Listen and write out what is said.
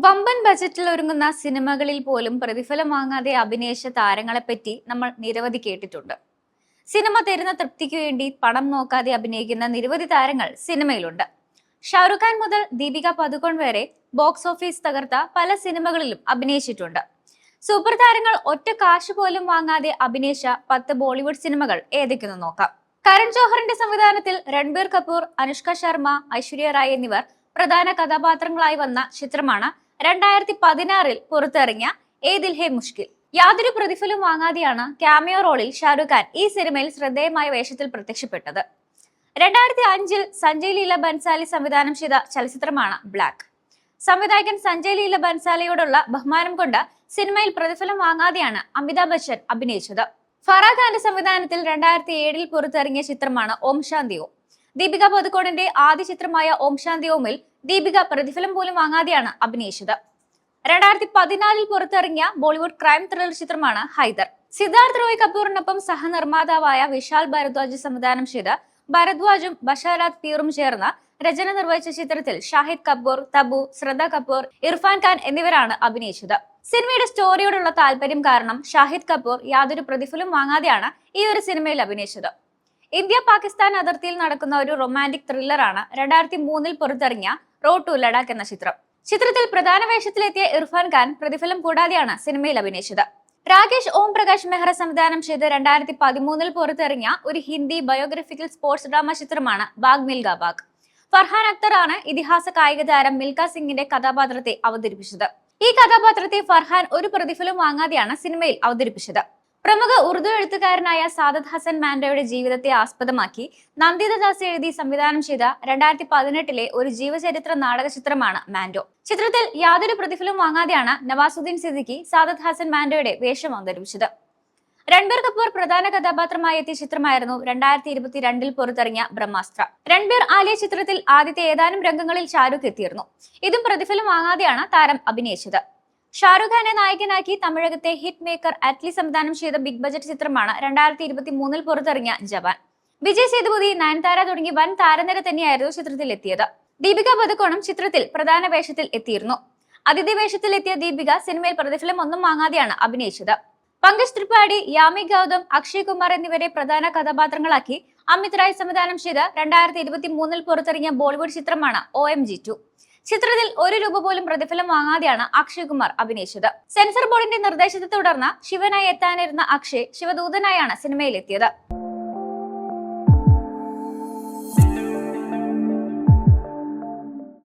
വമ്പൻ ബജറ്റിൽ ഒരുങ്ങുന്ന സിനിമകളിൽ പോലും പ്രതിഫലം വാങ്ങാതെ അഭിനയിച്ച താരങ്ങളെപ്പറ്റി നമ്മൾ നിരവധി കേട്ടിട്ടുണ്ട്. സിനിമ തരുന്ന തൃപ്തിക്ക് വേണ്ടി പണം നോക്കാതെ അഭിനയിക്കുന്ന നിരവധി താരങ്ങൾ സിനിമയിലുണ്ട്. ഷാറുഖ് ഖാൻ മുതൽ ദീപിക പദുകോൺ വരെ ബോക്സ് ഓഫീസ് തകർത്ത പല സിനിമകളിലും അഭിനയിച്ചിട്ടുണ്ട്. സൂപ്പർ താരങ്ങൾ ഒറ്റ കാശ് പോലും വാങ്ങാതെ അഭിനയിച്ച 10 ബോളിവുഡ് സിനിമകൾ ഏതൊക്കെയെന്ന് നോക്കാം. കരൺ ജോഹറിന്റെ സംവിധാനത്തിൽ രൺബീർ കപൂർ, അനുഷ്ക ശർമ്മ, ഐശ്വര്യ റായ് എന്നിവർ പ്രധാന കഥാപാത്രങ്ങളായി വന്ന ചിത്രമാണ് 2016 പുറത്തിറങ്ങിയ ഏ ദിൽ ഹേ മുഷ്കിൽ. യാതൊരു പ്രതിഫലവും വാങ്ങാതെയാണ് ക്യാമിയോ റോളിൽ ഷാറുഖ് ഖാൻ ഈ സിനിമയിൽ ശ്രദ്ധേയമായ വേഷത്തിൽ പ്രത്യക്ഷപ്പെട്ടത്. 2005 സഞ്ജയ് ലീല ബൻസാലി സംവിധാനം ചെയ്ത ചലച്ചിത്രമാണ് ബ്ലാക്ക്. സംവിധായകൻ സഞ്ജയ് ലീല ബൻസാലിയോടുള്ള ബഹുമാനം കൊണ്ട് സിനിമയിൽ പ്രതിഫലം വാങ്ങാതെയാണ് അമിതാഭ് ബച്ചൻ അഭിനയിച്ചത്. ഫറാഹ് ഖാന്റെ സംവിധാനത്തിൽ 2007 പുറത്തിറങ്ങിയ ചിത്രമാണ് ഓം ശാന്തി ഓം. ദീപിക പദുകോണിന്റെ ആദ്യ ചിത്രമായ ഓം ശാന്തി ഓമിൽ ദീപിക പ്രതിഫലം പോലും വാങ്ങാതെയാണ് അഭിനയിച്ചത്. 2014 പുറത്തിറങ്ങിയ ബോളിവുഡ് ക്രൈം ത്രില്ലർ ചിത്രമാണ് ഹൈദർ. സിദ്ധാർത്ഥ് റോയ് കപൂറിനൊപ്പം സഹനിർമ്മാതാവായ വിശാൽ ഭരദ്വാജ് സംവിധാനം ചെയ്ത ഭരദ്വാജും ബഷാരത് പീറും ചേർന്ന് രചന നിർവഹിച്ച ചിത്രത്തിൽ ഷാഹിദ് കപൂർ, തബു, ശ്രദ്ധ കപൂർ, ഇർഫാൻ ഖാൻ എന്നിവരാണ് അഭിനയിച്ചത്. സിനിമയുടെ സ്റ്റോറിയോടുള്ള താല്പര്യം കാരണം ഷാഹിദ് കപൂർ യാതൊരു പ്രതിഫലവും വാങ്ങാതെയാണ് ഈ ഒരു സിനിമയിൽ അഭിനയിച്ചത്. ഇന്ത്യ പാകിസ്ഥാൻ അതിർത്തിയിൽ നടക്കുന്ന ഒരു റൊമാന്റിക് ത്രില്ലറാണ് 2003 പുറത്തിറങ്ങിയ റോഡ് ടു ലഡാക്ക് എന്ന ചിത്രം. ചിത്രത്തിൽ പ്രധാന വേഷത്തിലെത്തിയ ഇർഫാൻ ഖാൻ പ്രതിഫലം കൂടാതെയാണ് സിനിമയിൽ അഭിനയിച്ചത്. രാകേഷ് ഓം പ്രകാശ് മെഹ്റ സംവിധാനം ചെയ്ത് 2013 പുറത്തിറങ്ങിയ ഒരു ഹിന്ദി ബയോഗ്രഫിക്കൽ സ്പോർട്സ് ഡ്രാമ ചിത്രമാണ് ബാഗ് മിൽഖ ബാഗ്. ഫർഹാൻ അക്തർ ആണ് ഇതിഹാസ കായിക താരം മിൽഖ സിംഗിന്റെ കഥാപാത്രത്തെ അവതരിപ്പിച്ചത്. ഈ കഥാപാത്രത്തെ ഫർഹാൻ ഒരു പ്രതിഫലവും വാങ്ങാതെയാണ് സിനിമയിൽ അവതരിപ്പിച്ചത്. പ്രമുഖ ഉറുദു എഴുത്തുകാരനായ സാദത്ത് ഹസൻ മാൻഡോയുടെ ജീവിതത്തെ ആസ്പദമാക്കി നന്ദിത ദാസ് എഴുതി സംവിധാനം ചെയ്ത 2018 ഒരു ജീവചരിത്ര നാടക ചിത്രമാണ് മാൻഡോ. ചിത്രത്തിൽ യാതൊരു പ്രതിഫലവും വാങ്ങാതെയാണ് നവാസുദ്ദീൻ സിദ്ദിഖി സാദത്ത് ഹസൻ മാൻഡോയുടെ വേഷം അവതരിപ്പിച്ചത്. രൺബീർ കപൂർ പ്രധാന കഥാപാത്രമായി എത്തിയ ചിത്രമായിരുന്നു 2022 പുറത്തിറങ്ങിയ ബ്രഹ്മാസ്ത്ര. രൺബീർ ആലിയ ചിത്രത്തിൽ ആദ്യത്തെ ഏതാനും രംഗങ്ങളിൽ ഷാരൂഖ് എത്തിയിരുന്നു. ഇതും പ്രതിഫലം വാങ്ങാതെയാണ് താരം അഭിനയിച്ചത്. ഷാരൂഖ് ഖാനെ നായകനാക്കി തമിഴകത്തെ ഹിറ്റ് മേക്കർ അറ്റ്ലി സംവിധാനം ചെയ്ത ബിഗ് ബജറ്റ് ചിത്രമാണ് 2023 പുറത്തിറങ്ങിയ ജവാൻ. വിജയ് സേതുപതി, നയൻതാര തുടങ്ങി വൻ താരനിര തന്നെയായിരുന്നു ചിത്രത്തിൽ എത്തിയത്. ദീപിക പദുകോണും ചിത്രത്തിൽ പ്രധാന വേഷത്തിൽ എത്തിയിരുന്നു. അതിഥി വേഷത്തിൽ എത്തിയ ദീപിക സിനിമയിൽ പ്രതിഫലം ഒന്നും വാങ്ങാതെയാണ് അഭിനയിച്ചത്. പങ്കജ് ത്രിപാഠി, യാമി ഗൗതം, അക്ഷയ് കുമാർ എന്നിവരെ പ്രധാന കഥാപാത്രങ്ങളാക്കി അമിത് റായ് സംവിധാനം ചെയ്ത് 2023 പുറത്തിറങ്ങിയ ബോളിവുഡ് ചിത്രമാണ് OMG2. ചിത്രത്തിൽ 1 രൂപ പോലും പ്രതിഫലം വാങ്ങാതെയാണ് അക്ഷയ് കുമാർ അഭിനയിച്ചത്. സെൻസർ ബോർഡിന്റെ നിർദ്ദേശത്തെ തുടർന്ന് ശിവനായി എത്താനിരുന്ന അക്ഷയ് ശിവദൂതനായാണ് സിനിമയിലെത്തിയത്.